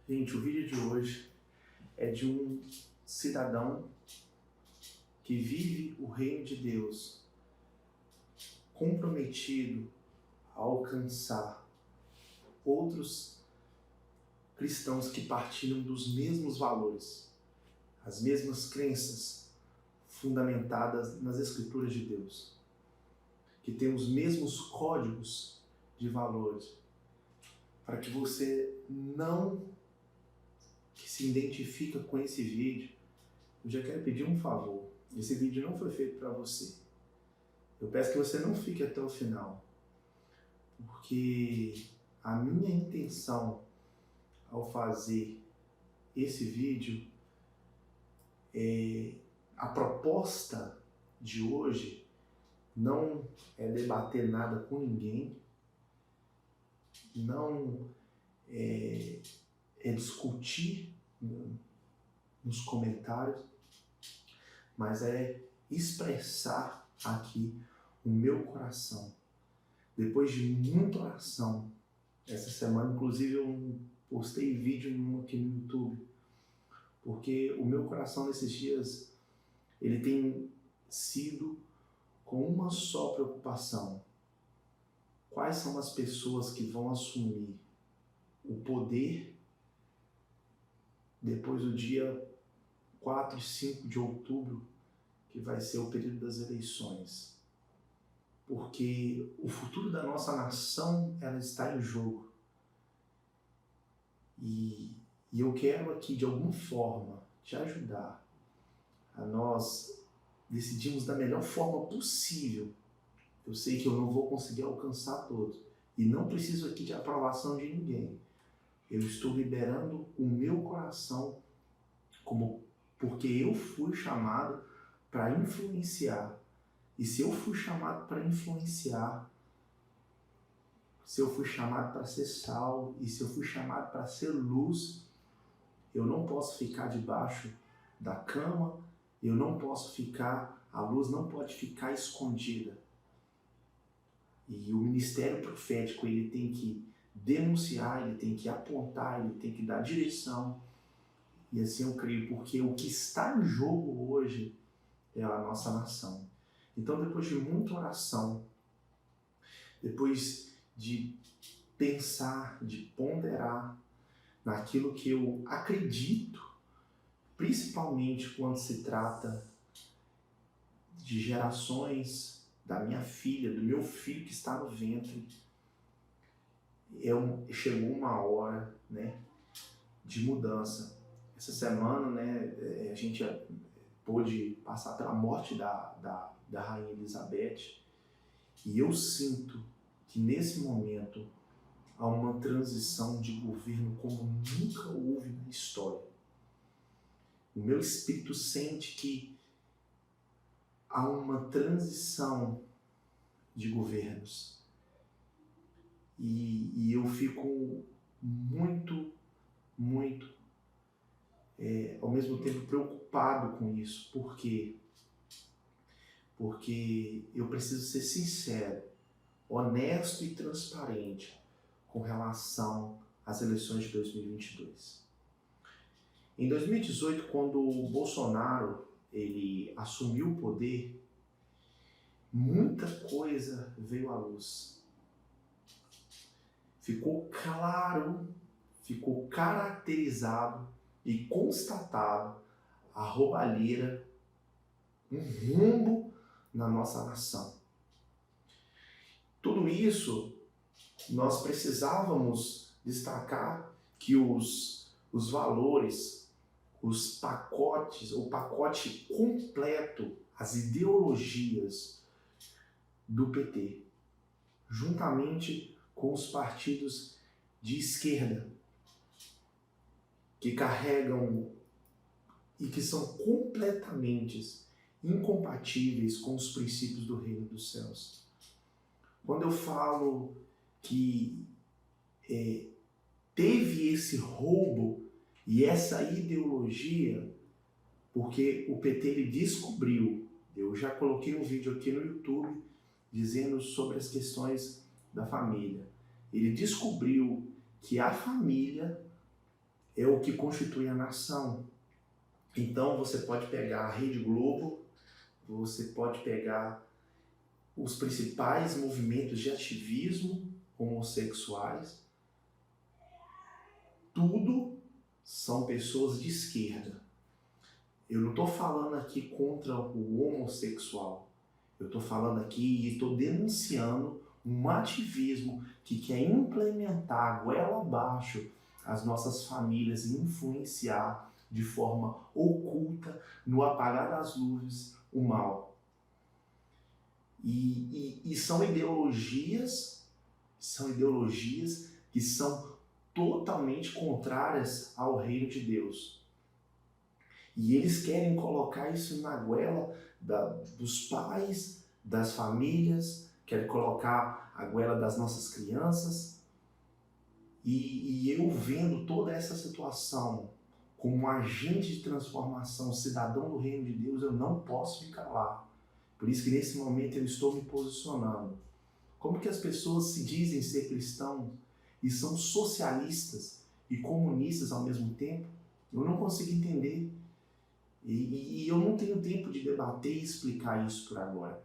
Gente, o vídeo de hoje é de um cidadão que vive o reino de Deus, comprometido a alcançar outros cristãos que partilham dos mesmos valores, as mesmas crenças fundamentadas nas Escrituras de Deus, que tem os mesmos códigos de valores, para que você que se identifica com esse vídeo, eu já quero pedir um favor. Esse vídeo não foi feito para você. Eu peço que você não fique até o final, porque a minha intenção ao fazer esse vídeo a proposta de hoje não é debater nada com ninguém, não é discutir nos comentários, mas é expressar aqui o meu coração. Depois de muita oração, essa semana, inclusive, eu postei vídeo aqui no YouTube, porque o meu coração nesses dias, ele tem sido com uma só preocupação: quais são as pessoas que vão assumir o poder depois do dia 4 e 5 de outubro, que vai ser o período das eleições. Porque o futuro da nossa nação, ela está em jogo. E eu quero aqui, de alguma forma, te ajudar a nós decidirmos da melhor forma possível. Eu sei que eu não vou conseguir alcançar todos. E não preciso aqui de aprovação de ninguém. Eu estou liberando o meu coração porque eu fui chamado para influenciar. E se eu fui chamado para influenciar, se eu fui chamado para ser sal, e se eu fui chamado para ser luz, eu não posso ficar debaixo da cama, a luz não pode ficar escondida. E o ministério profético, ele tem que denunciar, ele tem que apontar, ele tem que dar direção. E assim eu creio, porque o que está em jogo hoje é a nossa nação. Então, depois de muita oração, depois de pensar, de ponderar naquilo que eu acredito, principalmente quando se trata de gerações da minha filha, do meu filho que está no ventre, chegou uma hora, de mudança. Essa semana, a gente pôde passar pela morte da Rainha Elizabeth, e eu sinto que nesse momento há uma transição de governo como nunca houve na história. O meu espírito sente que há uma transição de governos. E eu fico muito, ao mesmo tempo preocupado com isso. Por quê? Porque eu preciso ser sincero, honesto e transparente com relação às eleições de 2022. Em 2018, quando o Bolsonaro ele assumiu o poder, muita coisa veio à luz. Ficou claro, ficou caracterizado e constatado a roubalheira, um rumbo na nossa nação. Tudo isso, nós precisávamos destacar que os valores, os pacotes, o pacote completo, as ideologias do PT, juntamente com os partidos de esquerda, que carregam e que são completamente incompatíveis com os princípios do reino dos céus. Quando eu falo que teve esse roubo e essa ideologia, porque o PT ele descobriu, eu já coloquei um vídeo aqui no YouTube dizendo sobre as questões da família. Ele descobriu que a família é o que constitui a nação. Então você pode pegar a Rede Globo, você pode pegar os principais movimentos de ativismo homossexuais, tudo são pessoas de esquerda. Eu não estou falando aqui contra o homossexual, eu estou falando aqui e estou denunciando um ativismo que quer implementar goela abaixo as nossas famílias e influenciar de forma oculta, no apagar das luzes, o mal. E são ideologias que são totalmente contrárias ao reino de Deus. E eles querem colocar isso na goela dos pais, das famílias, querem colocar a goela das nossas crianças. E eu vendo toda essa situação como um agente de transformação, cidadão do reino de Deus, eu não posso me calar. Por isso que nesse momento eu estou me posicionando. Como que as pessoas se dizem ser cristãos e são socialistas e comunistas ao mesmo tempo? Eu não consigo entender. E eu não tenho tempo de debater e explicar isso por agora.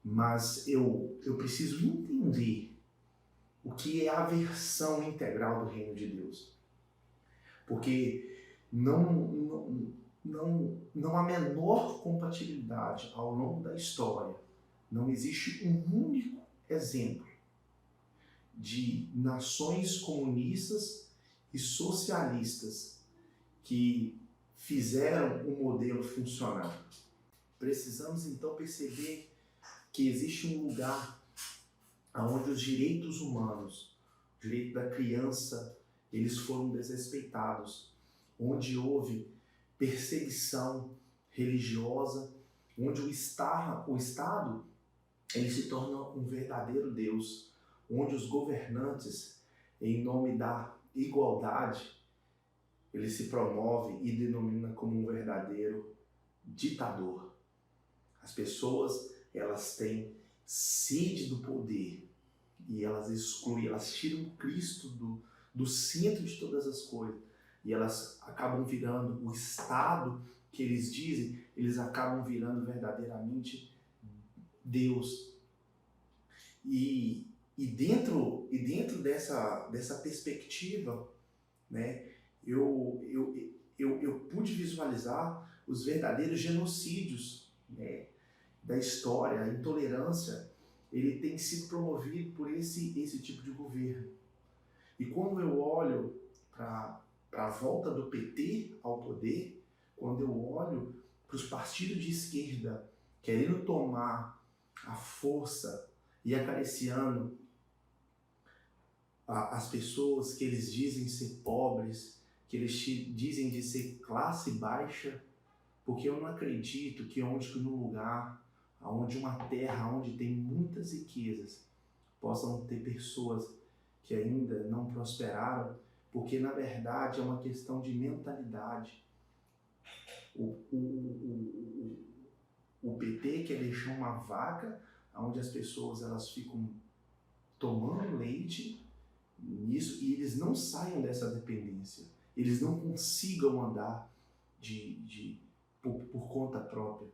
Mas eu preciso entender o que é a versão integral do reino de Deus. Porque não há menor compatibilidade ao longo da história. Não existe um único exemplo de nações comunistas e socialistas que fizeram o modelo funcionar. Precisamos então perceber que existe um lugar onde os direitos humanos, o direito da criança, eles foram desrespeitados, onde houve perseguição religiosa, onde o Estado ele se torna um verdadeiro Deus, onde os governantes, em nome da igualdade, ele se promove e denomina como um verdadeiro ditador. As pessoas, elas têm sede do poder e elas excluem, elas tiram Cristo do centro de todas as coisas e elas acabam virando o Estado que eles dizem, eles acabam virando verdadeiramente Deus. E dentro dessa perspectiva, né, eu pude visualizar os verdadeiros genocídios, né, da história. A intolerância, ele tem sido promovido por esse tipo de governo. E quando eu olho para a volta do PT ao poder, quando eu olho para os partidos de esquerda querendo tomar a força e acariciando as pessoas que eles dizem ser pobres, que eles dizem de ser classe baixa, porque eu não acredito que num lugar, onde uma terra, onde tem muitas riquezas, possam ter pessoas que ainda não prosperaram, porque na verdade é uma questão de mentalidade. O PT quer deixar uma vaca onde as pessoas elas ficam tomando leite nisso e eles não saiam dessa dependência, eles não consigam andar por conta própria.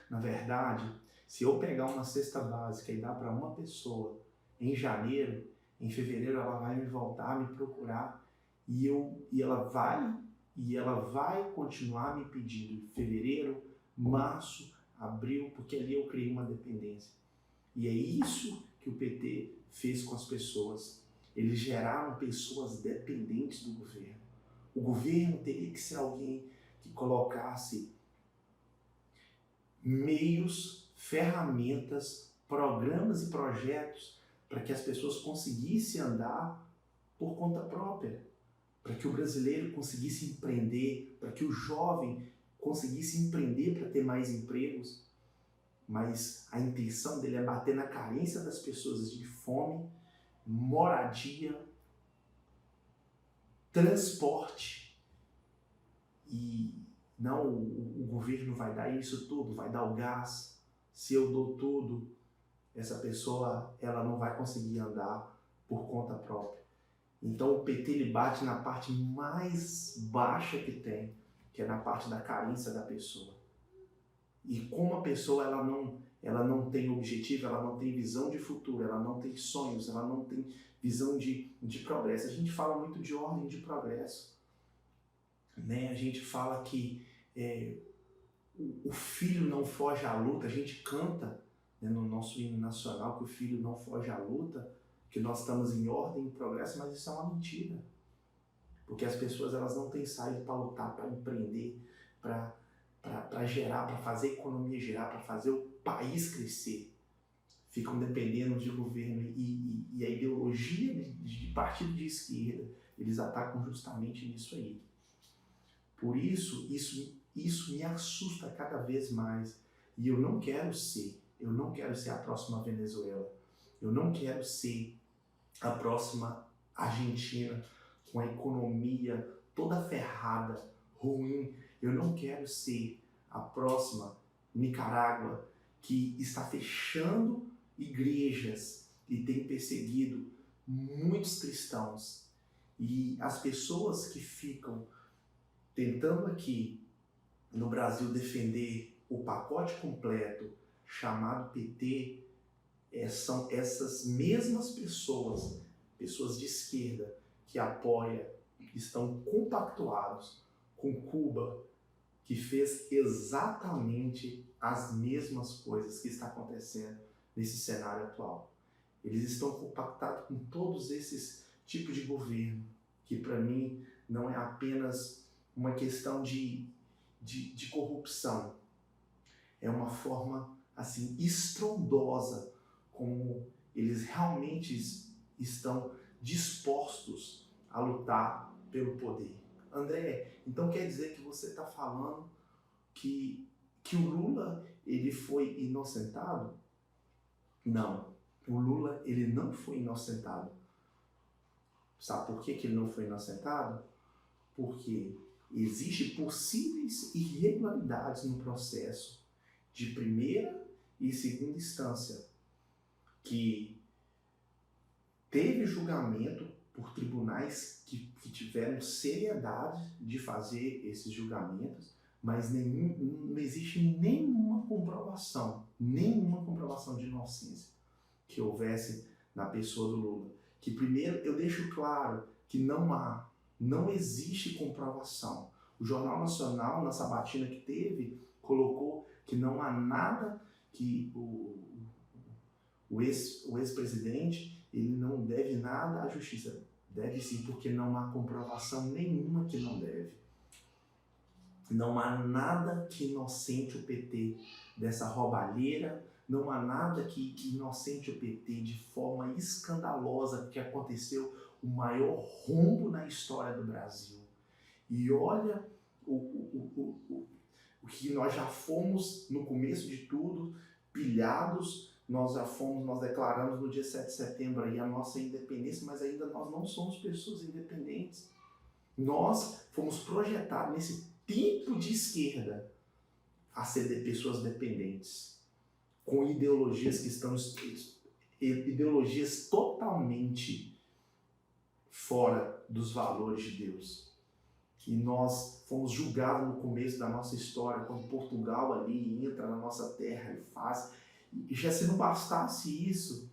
Na verdade, se eu pegar uma cesta básica e dar para uma pessoa em janeiro, em fevereiro ela vai me voltar, me procurar e ela vai continuar me pedindo em fevereiro, março, abril, porque ali eu criei uma dependência. E é isso que o PT fez com as pessoas. Eles geraram pessoas dependentes do governo. O governo teria que ser alguém que colocasse meios, ferramentas, programas e projetos para que as pessoas conseguissem andar por conta própria, para que o brasileiro conseguisse empreender, para que o jovem conseguisse empreender para ter mais empregos. Mas a intenção dele é bater na carência das pessoas de fome, moradia, transporte. E não, o governo vai dar isso tudo, vai dar o gás. Se eu dou tudo, essa pessoa ela não vai conseguir andar por conta própria. Então o PT ele bate na parte mais baixa que tem, que é na parte da carência da pessoa. E como a pessoa ela não tem objetivo, ela não tem visão de futuro, ela não tem sonhos, ela não tem visão de progresso. A gente fala muito de ordem de progresso, né? A gente fala que o filho não foge à luta, a gente canta, né, no nosso hino nacional que o filho não foge à luta, que nós estamos em ordem e progresso, mas isso é uma mentira. Porque as pessoas elas não têm saído para lutar, para empreender, para gerar, para fazer a economia girar, para fazer o país crescer. Ficam dependendo de governo e a ideologia de partido de esquerda, eles atacam justamente nisso aí. Por isso me assusta cada vez mais. E eu não quero ser a próxima Venezuela. Eu não quero ser a próxima Argentina com a economia toda ferrada, ruim. Eu não quero ser a próxima Nicarágua que está fechando igrejas e tem perseguido muitos cristãos. E as pessoas que ficam tentando aqui no Brasil defender o pacote completo chamado PT, são essas mesmas pessoas de esquerda que apoiam, que estão compactuados com Cuba, que fez exatamente as mesmas coisas que está acontecendo nesse cenário atual. Eles estão compactados com todos esses tipos de governo, que para mim não é apenas uma questão de corrupção, é uma forma assim estrondosa como eles realmente estão dispostos a lutar pelo poder. André, então quer dizer que você está falando que o Lula ele foi inocentado? Não, o Lula ele não foi inocentado. Sabe por que ele não foi inocentado? Porque existem possíveis irregularidades no processo de primeira e segunda instância, que teve julgamento por tribunais que tiveram seriedade de fazer esses julgamentos, mas não existe nenhuma comprovação de inocência que houvesse na pessoa do Lula. Que primeiro eu deixo claro que não existe comprovação. O Jornal Nacional, na sabatina que teve, colocou que não há nada que o ex-presidente ele não deve nada à justiça. Deve sim, porque não há comprovação nenhuma que não deve. Não há nada que inocente o PT dessa roubalheira, não há nada que inocente o PT de forma escandalosa, que aconteceu o maior rombo na história do Brasil. E olha o que nós já fomos no começo de tudo, pilhados, nós declaramos no dia 7 de setembro aí a nossa independência, mas ainda nós não somos pessoas independentes. Nós fomos projetados nesse tipo de esquerda a ser pessoas dependentes, com ideologias ideologias totalmente fora dos valores de Deus. E nós fomos julgados no começo da nossa história, quando Portugal ali entra na nossa terra e faz. E já se não bastasse isso,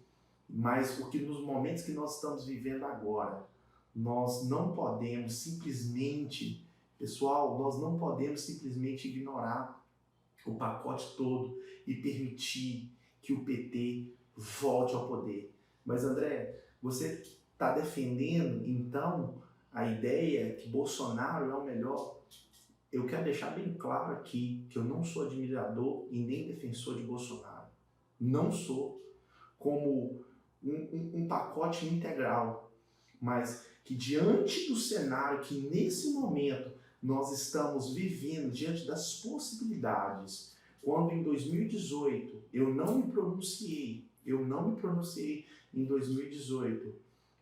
mas porque nos momentos que nós estamos vivendo agora, nós não podemos simplesmente, pessoal, nós não podemos simplesmente ignorar o pacote todo e permitir que o PT volte ao poder. Mas André, você está defendendo então a ideia que Bolsonaro é o melhor? Eu quero deixar bem claro aqui que eu não sou admirador e nem defensor de Bolsonaro. Não sou, como um pacote integral, mas que diante do cenário que nesse momento nós estamos vivendo, diante das possibilidades, quando em 2018 eu não me pronunciei em 2018,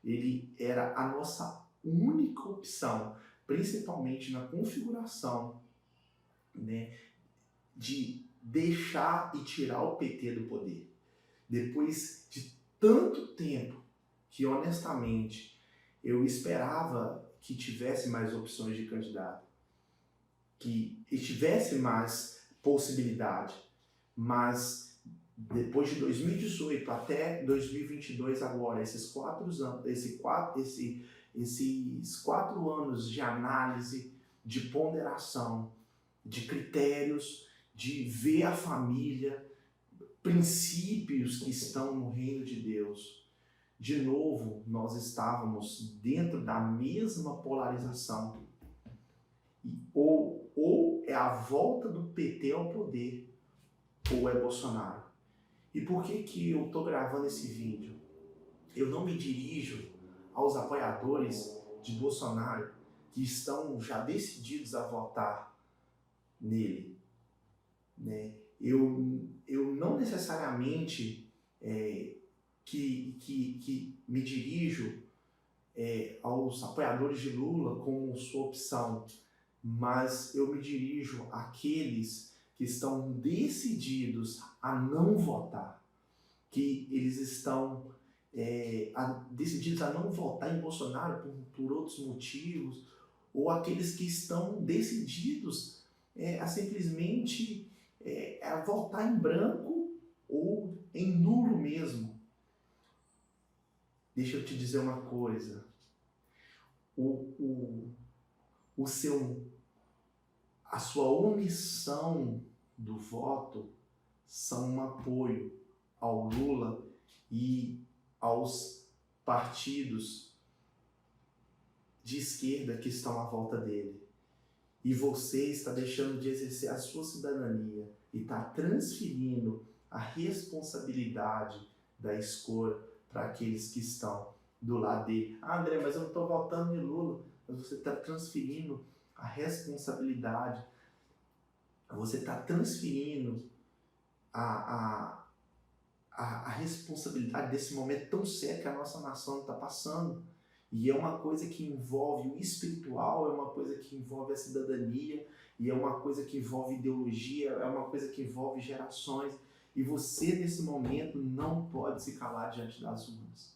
ele era a nossa única opção, principalmente na configuração, né, de deixar e tirar o PT do poder. Depois de tanto tempo que, honestamente, eu esperava que tivesse mais opções de candidato, que tivesse mais possibilidade, mas depois de 2018 até 2022 agora, esses 4 anos de análise, de ponderação, de critérios, de ver a família, princípios que estão no reino de Deus. De novo, nós estávamos dentro da mesma polarização. Ou é a volta do PT ao poder, ou é Bolsonaro. E por que eu estou gravando esse vídeo? Eu não me dirijo aos apoiadores de Bolsonaro que estão já decididos a votar nele, né? Eu não necessariamente que me dirijo aos apoiadores de Lula como sua opção, mas eu me dirijo àqueles que estão decididos a não votar, que eles estão decididos a não votar em Bolsonaro por outros motivos, ou aqueles que estão decididos a simplesmente a votar em branco ou em nulo mesmo. Deixa eu te dizer uma coisa, a sua omissão do voto são um apoio ao Lula e aos partidos de esquerda que estão à volta dele. E você está deixando de exercer a sua cidadania e está transferindo a responsabilidade da escolha para aqueles que estão do lado dele. Ah, André, mas eu não estou votando em Lula. Mas você está transferindo a responsabilidade, você está transferindo a responsabilidade desse momento tão sério que a nossa nação está passando. E é uma coisa que envolve o espiritual, é uma coisa que envolve a cidadania, e é uma coisa que envolve ideologia, é uma coisa que envolve gerações. E você, nesse momento, não pode se calar diante das urnas.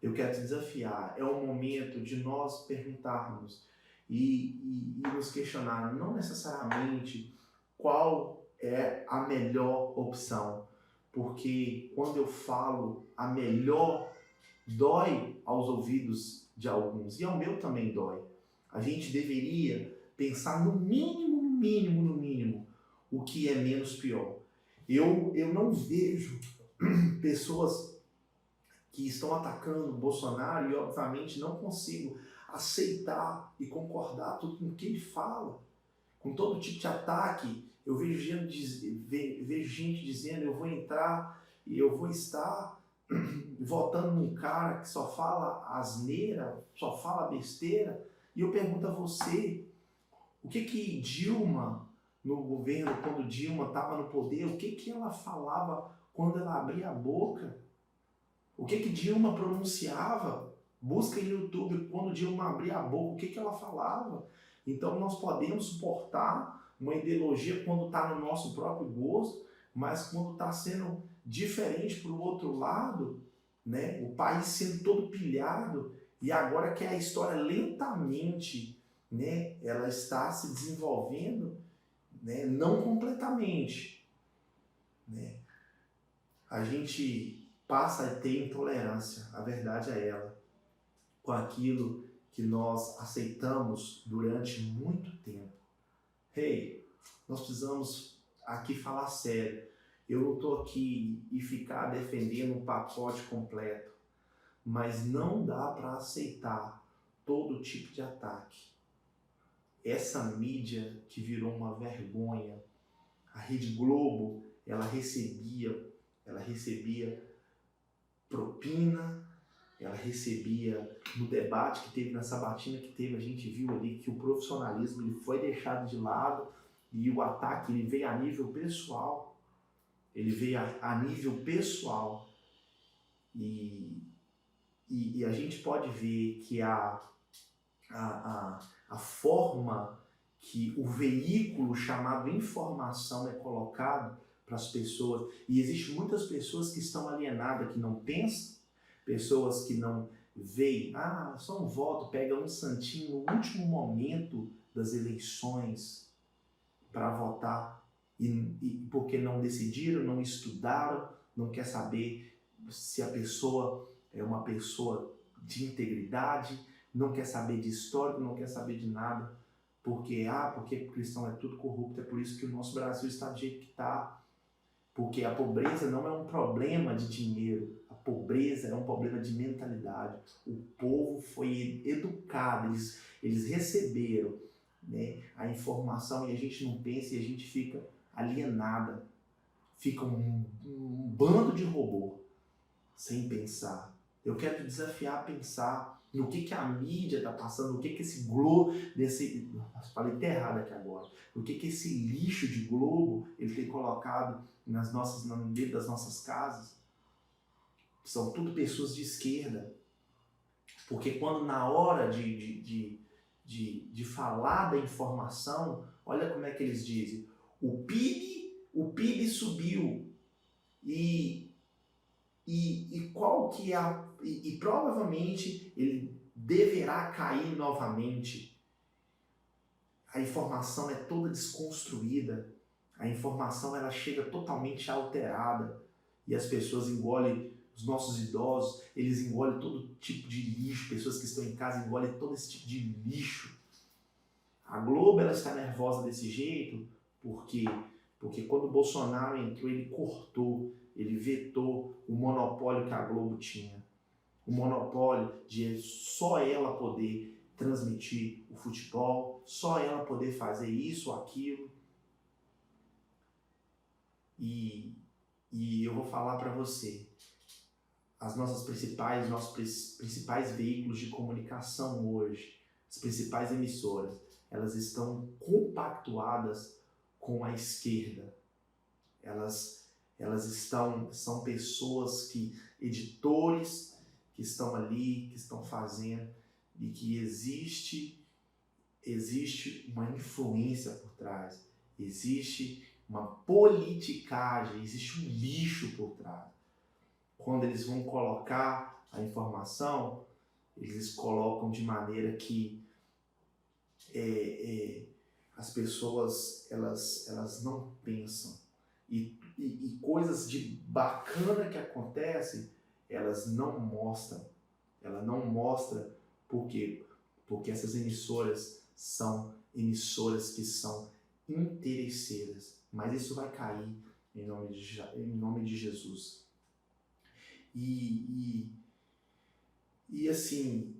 Eu quero te desafiar, é o momento de nós perguntarmos e nos questionar, não necessariamente qual é a melhor opção, porque quando eu falo a melhor, dói aos ouvidos de alguns, e ao meu também dói. A gente deveria pensar no mínimo, o que é menos pior. Eu não vejo pessoas que estão atacando o Bolsonaro e, obviamente, não consigo aceitar e concordar tudo com o que ele fala. Com todo tipo de ataque, eu vejo gente dizendo eu vou entrar e eu vou estar votando num cara que só fala asneira, só fala besteira. E eu pergunto a você, o que Dilma, no governo, quando Dilma estava no poder, o que ela falava quando ela abria a boca? O que Dilma pronunciava? Busca no YouTube quando Dilma abria a boca, o que ela falava? Então nós podemos suportar uma ideologia quando está no nosso próprio gosto, mas quando está sendo diferente para o outro lado, né? O país sendo todo pilhado, e agora que a história lentamente, né, ela está se desenvolvendo, né, não completamente, né? A gente passa a ter intolerância, a verdade é ela, com aquilo que nós aceitamos durante muito tempo. Nós precisamos aqui falar sério. Eu não estou aqui e ficar defendendo um pacote completo, mas não dá para aceitar todo tipo de ataque. Essa mídia que virou uma vergonha, a Rede Globo, ela recebia propina, ela recebia, no debate que teve, na sabatina que teve, a gente viu ali que o profissionalismo ele foi deixado de lado e o ataque ele veio a nível pessoal. Ele veio a nível pessoal. E a gente pode ver que a forma que o veículo chamado informação é colocado para as pessoas, e existem muitas pessoas que estão alienadas, que não pensam, pessoas que não veio, só um voto, pega um santinho no último momento das eleições para votar e porque não decidiram, não estudaram, não quer saber se a pessoa é uma pessoa de integridade, não quer saber de história, não quer saber de nada, porque cristão é tudo corrupto, é por isso que o nosso Brasil está do jeito que está. Porque a pobreza não é um problema de dinheiro, a pobreza é um problema de mentalidade. O povo foi educado, eles receberam, né, a informação e a gente não pensa e a gente fica alienada. Fica um bando de robô, sem pensar. Eu quero te desafiar a pensar no que a mídia está passando, no que esse globo, falei até errado aqui agora, no que esse lixo de globo ele tem colocado dentro das nossas casas. São tudo pessoas de esquerda. Porque quando na hora de falar da informação, olha como é que eles dizem. O PIB subiu e qual que é e provavelmente ele deverá cair novamente. A informação é toda desconstruída, a informação ela chega totalmente alterada e as pessoas engolem, os nossos idosos, eles engolem todo tipo de lixo, pessoas que estão em casa engolem todo esse tipo de lixo. A Globo ela está nervosa desse jeito porque quando o Bolsonaro entrou, ele cortou, ele vetou o monopólio que a Globo tinha. O monopólio de só ela poder transmitir o futebol, só ela poder fazer isso ou aquilo. E eu vou falar para você, nossos principais veículos de comunicação hoje, as principais emissoras, elas estão compactuadas com a esquerda. Elas são pessoas editores que estão ali, que estão fazendo, e que existe uma influência por trás, existe uma politicagem, existe um lixo por trás. Quando eles vão colocar a informação, eles colocam de maneira que as pessoas elas não pensam. E coisas de bacana que acontecem, elas não mostram. Ela não mostra por quê? Porque essas emissoras são emissoras que são interesseiras. Mas isso vai cair em nome de Jesus. E assim,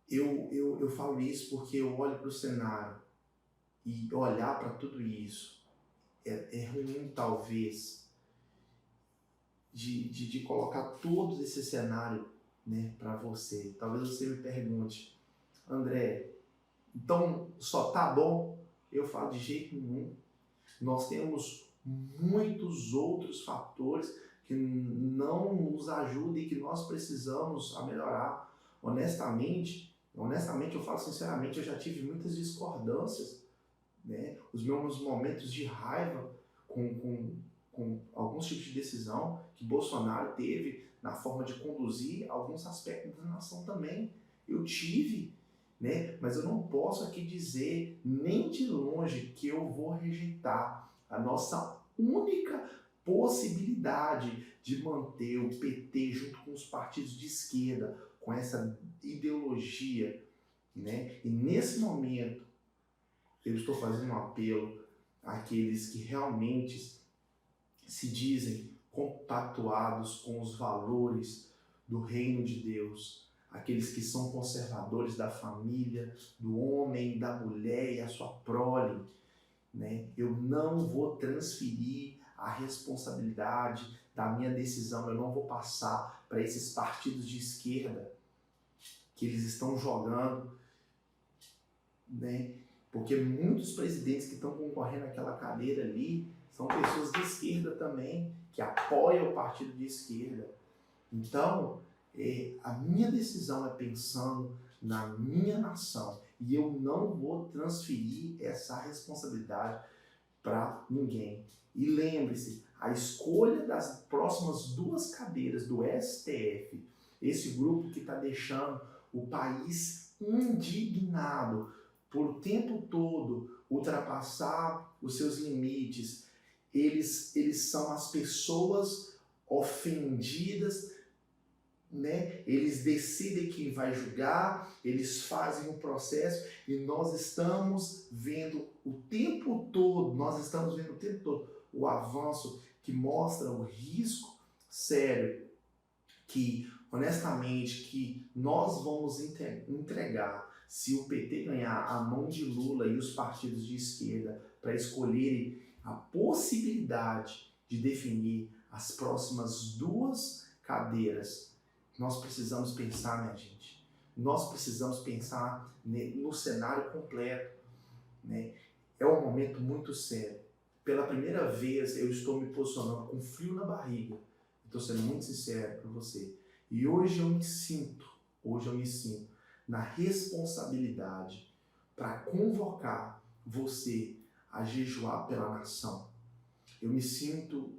eu falo isso porque eu olho para o cenário e olhar para tudo isso é ruim, talvez, de colocar todo esse cenário, né, para você. Talvez você me pergunte, André, então só tá bom? Eu falo de jeito nenhum. Nós temos muitos outros fatores que não nos ajudam e que nós precisamos a melhorar. Honestamente, eu falo sinceramente, eu já tive muitas discordâncias, né? Os meus momentos de raiva com alguns tipos de decisão que Bolsonaro teve na forma de conduzir alguns aspectos da nação também. Eu tive, né? Mas eu não posso aqui dizer nem de longe que eu vou rejeitar a nossa única possibilidade de manter o PT junto com os partidos de esquerda, com essa ideologia, né? E nesse momento eu estou fazendo um apelo àqueles que realmente se dizem compactuados com os valores do reino de Deus, aqueles que são conservadores da família, do homem, da mulher e a sua prole, né? Eu não vou transferir a responsabilidade da minha decisão, eu não vou passar para esses partidos de esquerda que eles estão jogando, né? Porque muitos presidentes que estão concorrendo àquela cadeira ali são pessoas de esquerda também, que apoiam o partido de esquerda. Então, a minha decisão é pensando na minha nação e eu não vou transferir essa responsabilidade para ninguém. E lembre-se, a escolha das próximas 2 cadeiras do STF, esse grupo que está deixando o país indignado por o tempo todo ultrapassar os seus limites. Eles são as pessoas ofendidas, né? Eles decidem quem vai julgar, eles fazem o processo e nós estamos vendo o tempo todo, o avanço que mostra o risco sério que, honestamente, que nós vamos entregar se o PT ganhar a mão de Lula e os partidos de esquerda para escolherem a possibilidade de definir as próximas 2 cadeiras. Nós precisamos pensar, minha gente. Nós precisamos pensar no cenário completo, né? É um momento muito sério. Pela primeira vez eu estou me posicionando com frio na barriga. Estou sendo muito sincero para você. E hoje eu me sinto na responsabilidade para convocar você a jejuar pela nação. Eu me sinto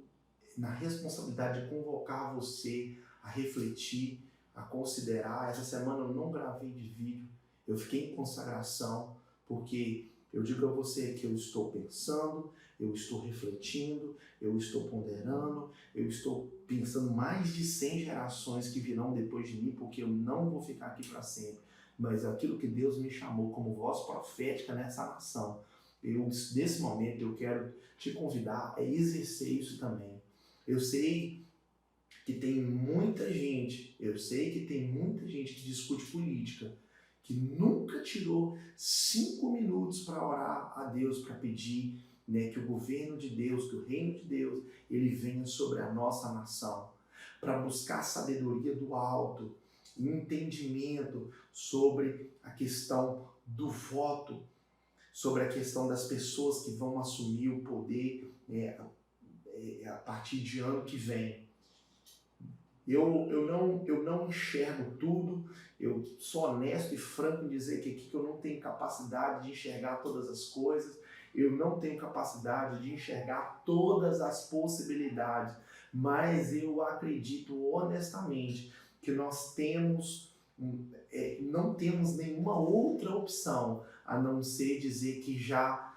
na responsabilidade de convocar você a refletir, a considerar. Essa semana eu não gravei de vídeo, eu fiquei em consagração, porque eu digo a você que eu estou pensando, eu estou refletindo, eu estou ponderando, eu estou pensando mais de 100 gerações que virão depois de mim, porque eu não vou ficar aqui para sempre. Mas aquilo que Deus me chamou como voz profética nessa nação, nesse momento eu quero te convidar a exercer isso também. Eu sei que tem muita gente que discute política, que nunca tirou 5 minutos para orar a Deus, para pedir, né, que o governo de Deus, que o reino de Deus, ele venha sobre a nossa nação, para buscar sabedoria do alto, entendimento sobre a questão do voto, sobre a questão das pessoas que vão assumir o poder a partir de ano que vem. Eu não enxergo tudo, eu sou honesto e franco em dizer que aqui que eu não tenho capacidade de enxergar todas as coisas, eu não tenho capacidade de enxergar todas as possibilidades, mas eu acredito honestamente que nós não temos nenhuma outra opção a não ser dizer que já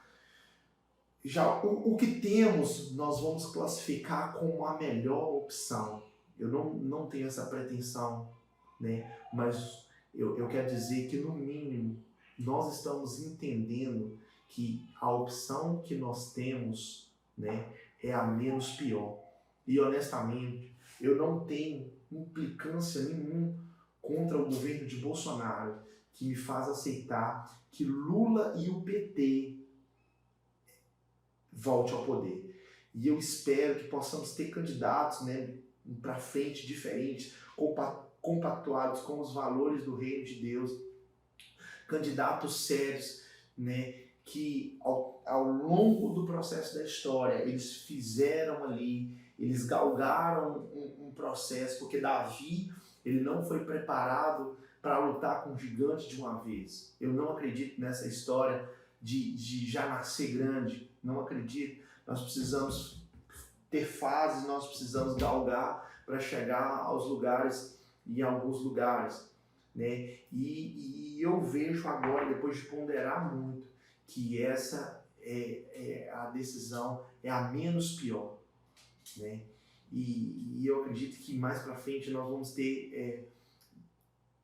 o que temos nós vamos classificar como a melhor opção. Eu não tenho essa pretensão, né? Mas eu quero dizer que, no mínimo, nós estamos entendendo que a opção que nós temos, né, é a menos pior. E, honestamente, eu não tenho implicância nenhuma contra o governo de Bolsonaro, que me faz aceitar que Lula e o PT volte ao poder. E eu espero que possamos ter candidatos, né, para frente diferentes, compactuados com os valores do reino de Deus, candidatos sérios, né, que ao longo do processo da história eles fizeram ali, eles galgaram um processo, porque Davi, ele não foi preparado para lutar com um gigante de uma vez. Eu não acredito nessa história de já nascer grande, não acredito. Nós precisamos ter fases, nós precisamos galgar para chegar aos lugares, em alguns lugares, né? E eu vejo agora, depois de ponderar muito, que essa é a decisão, é a menos pior, né? E eu acredito que mais para frente nós vamos ter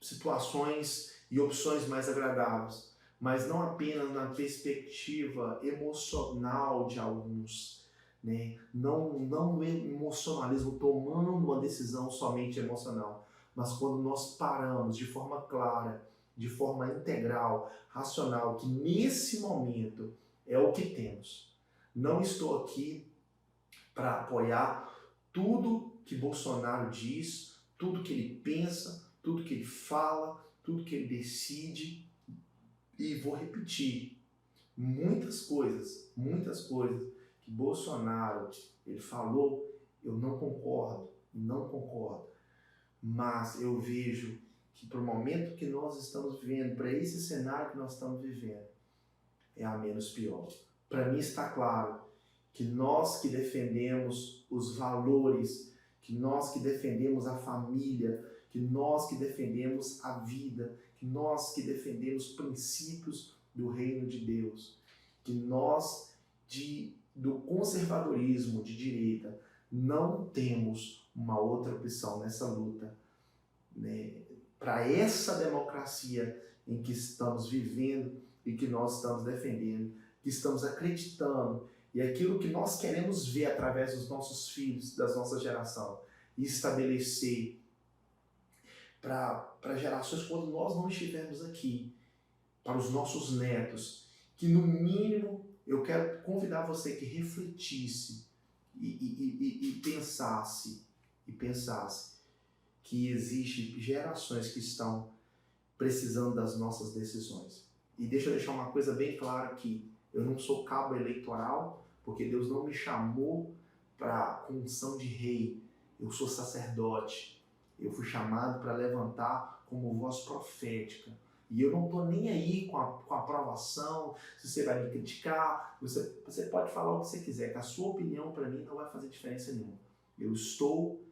situações e opções mais agradáveis, mas não apenas na perspectiva emocional de alguns, né? Não o emocionalismo tomando uma decisão somente emocional, mas quando nós paramos de forma clara, de forma integral, racional, que nesse momento é o que temos. Não estou aqui para apoiar tudo que Bolsonaro diz, tudo que ele pensa, tudo que ele fala, tudo que ele decide. E vou repetir, muitas coisas que Bolsonaro ele falou, eu não concordo. Mas eu vejo que para o momento que nós estamos vivendo, para esse cenário que nós estamos vivendo, é a menos pior. Para mim está claro que nós que defendemos os valores, que nós que defendemos a família, que nós que defendemos a vida, que nós que defendemos princípios do reino de Deus, que nós do conservadorismo de direita não temos uma outra opção nessa luta, né, para essa democracia em que estamos vivendo e que nós estamos defendendo, que estamos acreditando, e aquilo que nós queremos ver através dos nossos filhos, da nossa geração, e estabelecer para gerações quando nós não estivermos aqui, para os nossos netos, que no mínimo eu quero convidar você que refletisse e pensasse que existem gerações que estão precisando das nossas decisões. E deixa eu deixar uma coisa bem clara aqui, eu não sou cabo eleitoral, porque Deus não me chamou para unção de rei, eu sou sacerdote, eu fui chamado para levantar como voz profética. E eu não estou nem aí com a aprovação, se você vai me criticar, você pode falar o que você quiser, que a sua opinião para mim não vai fazer diferença nenhuma. Eu estou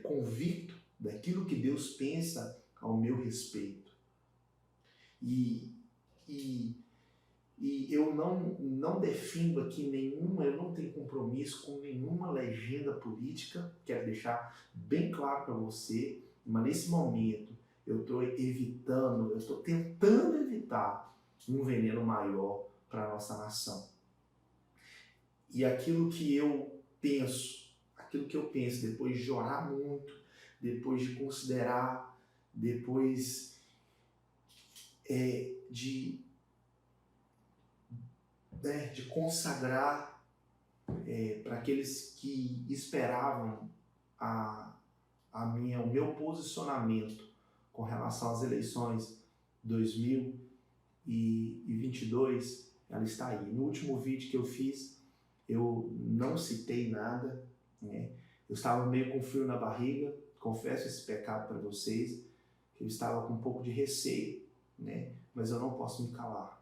convicto daquilo que Deus pensa ao meu respeito. E eu não defendo aqui eu não tenho compromisso com nenhuma legenda política, quero deixar bem claro para você, mas nesse momento eu estou tentando evitar um veneno maior para a nossa nação. E aquilo que eu penso depois de orar muito, depois de considerar, depois de consagrar para aqueles que esperavam o meu posicionamento com relação às eleições 2022, ela está aí. No último vídeo que eu fiz, eu não citei nada, né? Eu estava meio com frio na barriga, confesso esse pecado para vocês, que eu estava com um pouco de receio, né? Mas eu não posso me calar.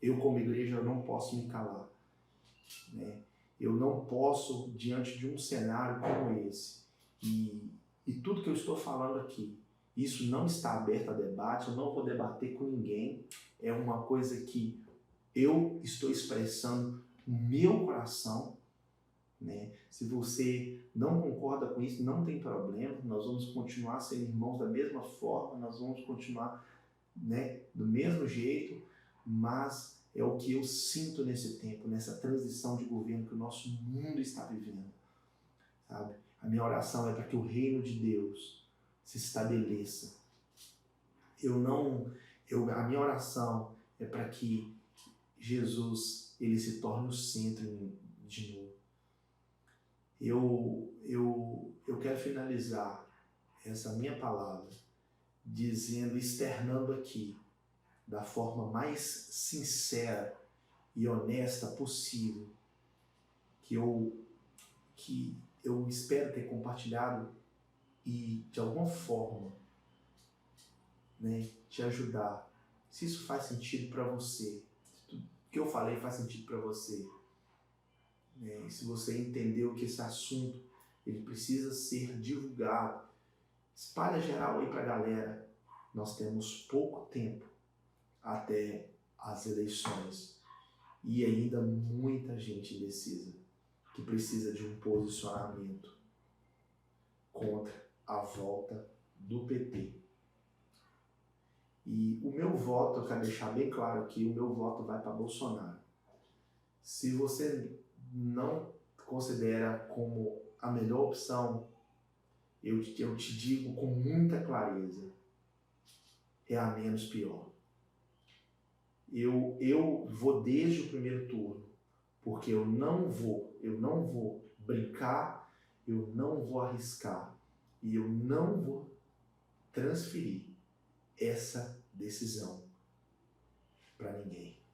Eu, como igreja, eu não posso me calar, né? Eu não posso, diante de um cenário como esse, e tudo que eu estou falando aqui, isso não está aberto a debate, eu não vou debater com ninguém, é uma coisa que eu estou expressando no meu coração, né? Se você não concorda com isso, não tem problema, nós vamos continuar sendo irmãos da mesma forma, nós vamos continuar, né, do mesmo jeito, mas é o que eu sinto nesse tempo, nessa transição de governo que o nosso mundo está vivendo, sabe? A minha oração é para que o reino de Deus se estabeleça. A minha oração é para que Jesus ele se torne o centro de novo. Eu quero finalizar essa minha palavra externando aqui, da forma mais sincera e honesta possível, que eu espero ter compartilhado e, de alguma forma, né, te ajudar. Se isso faz sentido para você, se tudo que eu falei faz sentido para você, né, se você entendeu que esse assunto ele precisa ser divulgado, espalha geral aí para a galera. Nós temos pouco tempo até as eleições e ainda muita gente indecisa que precisa de um posicionamento contra a volta do PT. E o meu voto, eu quero deixar bem claro aqui, o meu voto vai para Bolsonaro. Se você não considera como a melhor opção, eu te digo com muita clareza, é a menos pior. Eu vou desde o primeiro turno, porque eu não vou brincar, eu não vou arriscar e eu não vou transferir essa decisão para ninguém.